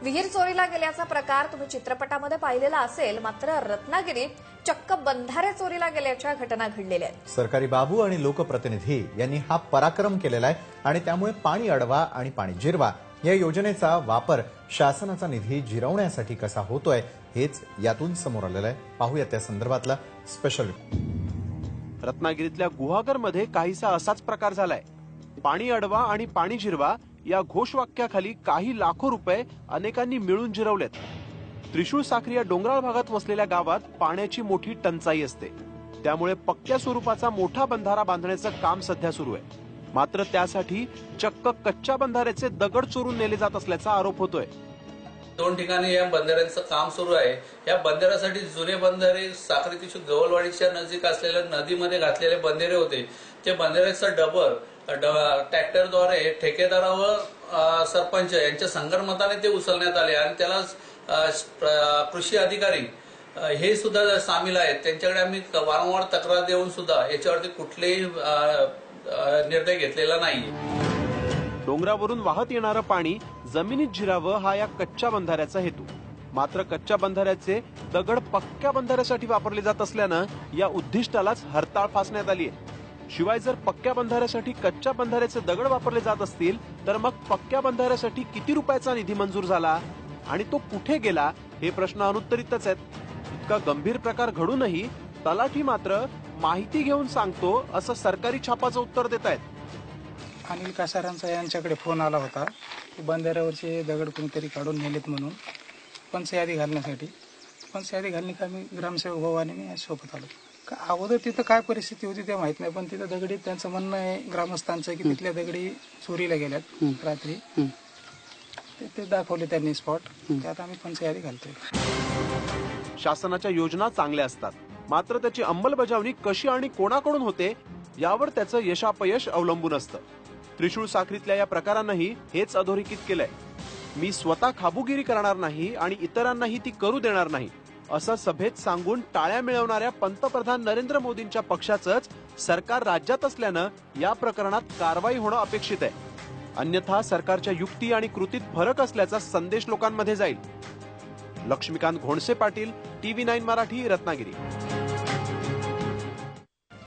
विहीर चोरीला गेल्याचा प्रकार तुम्ही चित्रपटामध्ये पाहिलेला असेल, मात्र रत्नागिरीत चक्क बंधारे चोरीला गेल्याच्या घटना घडलेल्या आहेत। सरकारी बाबू आणि लोकप्रतिनिधी यांनी हा पराक्रम केलेला आहे आणि त्यामुळे पाणी अडवा आणि पाणी जिरवा या योजनेचा वापर शासनाचा निधी जिरवण्यासाठी कसा होतोय हेच यातून समोर आलेलं आहे। पाहूया त्या संदर्भातला स्पेशल रिपोर्ट। रत्नागिरीतल्या गुहागरमध्ये काहीसा असाच प्रकार झालाय। पाणी अडवा आणि पाणी जिरवा या घोषवाक्याखाली काही लाखो रुपये अनेकांनी मिळून जिरवलेत। त्रिशूळ साखरी या डोंगराळ भागात वसलेल्या गावात पाण्याची मोठी टंचाई असते, त्यामुळे पक्क्या स्वरूपाचा मोठा बंधारा बांधण्याचं काम सध्या सुरू आहे। मात्र त्यासाठी चक्क कच्च्या बंधाऱ्याचे दगड चोरून नेले जात असल्याचा आरोप होतोय। 2 ठिकाणी या बंधाऱ्यांचं काम सुरू आहे। या बंधाऱ्यासाठी जुने बंधारे साखरी त्रिशूळ गवलवाडीच्या नजीक असलेल्या नदीमध्ये घातलेले बंधारे होते। ते बंधाऱ्याचं डबर ट्रॅक्टरद्वारे ठेकेदारावर सरपंच यांच्या संगनमताने ते उचलण्यात आले आणि त्याला कृषी अधिकारी हे सुद्धा सामील आहेत। त्यांच्याकडे आम्ही वारंवार तक्रार देऊन सुद्धा याच्यावरती कुठलेही निर्णय घेतलेला नाहीये। डोंगरावरून वाहत येणारं पाणी जमिनीत जिरावं हा या कच्च्या बंधाऱ्याचा हेतू। मात्र कच्च्या बंधाऱ्याचे दगड पक्क्या बंधाऱ्यासाठी वापरले जात असल्यानं या उद्दिष्टालाच हरताळ फासण्यात आली आहे। शिवाय जर पक्क्या बंधाऱ्यासाठी कच्च्या बंधाऱ्याचे दगड वापरले जात असतील तर मग पक्क्या बंधाऱ्यासाठी किती रुपयाचा निधी मंजूर झाला आणि तो कुठे गेला हे प्रश्न अनुत्तरितच आहेत। इतका गंभीर प्रकार घडूनही तलाठी मात्र माहिती घेऊन सांगतो असं सरकारी छापाचं उत्तर देत आहेत। अनिल कासारांचा यांच्याकडे फोन आला होता, बंधाऱ्यावरचे दगड कोणीतरी काढून नेलेत म्हणून पंचयादी घालण्यासाठी। पंचयादी घालणे का मी ग्रामसेवक भाऊ आणि मी सोबत आलो। अगोदर तिथं काय परिस्थिती होती ते माहित नाही, पण तिथं दगडी त्यांचं म्हणणं आहे ग्रामस्थांचं की तिथल्या दगडी चोरीला गेल्यात रात्री। ते दाखवले त्यांनी स्पॉट, त्यात आम्ही पंचयादी घालतोय। शासनाच्या योजना चांगल्या असतात, मात्र त्याची अंमलबजावणी कशी आणि कोणाकडून होते यावर त्याचं यशापयश अवलंबून असतं। त्रिशूळ साखरीतल्या या प्रकारानंही हेच अधोरेखित केलंय। मी स्वतः खाबुगिरी करणार नाही आणि इतरांनाही ती करू देणार नाही असं सभेत सांगून टाळ्या मिळवणाऱ्या पंतप्रधान नरेंद्र मोदींच्या पक्षाचंच सरकार राज्यात असल्यानं या प्रकरणात कारवाई होणं अपेक्षित आहे। अन्यथा सरकारच्या युक्ती आणि कृतीत फरक असल्याचा संदेश लोकांमध्ये जाईल। लक्ष्मीकांत घोणसे पाटील, TV9 मराठी, रत्नागिरी।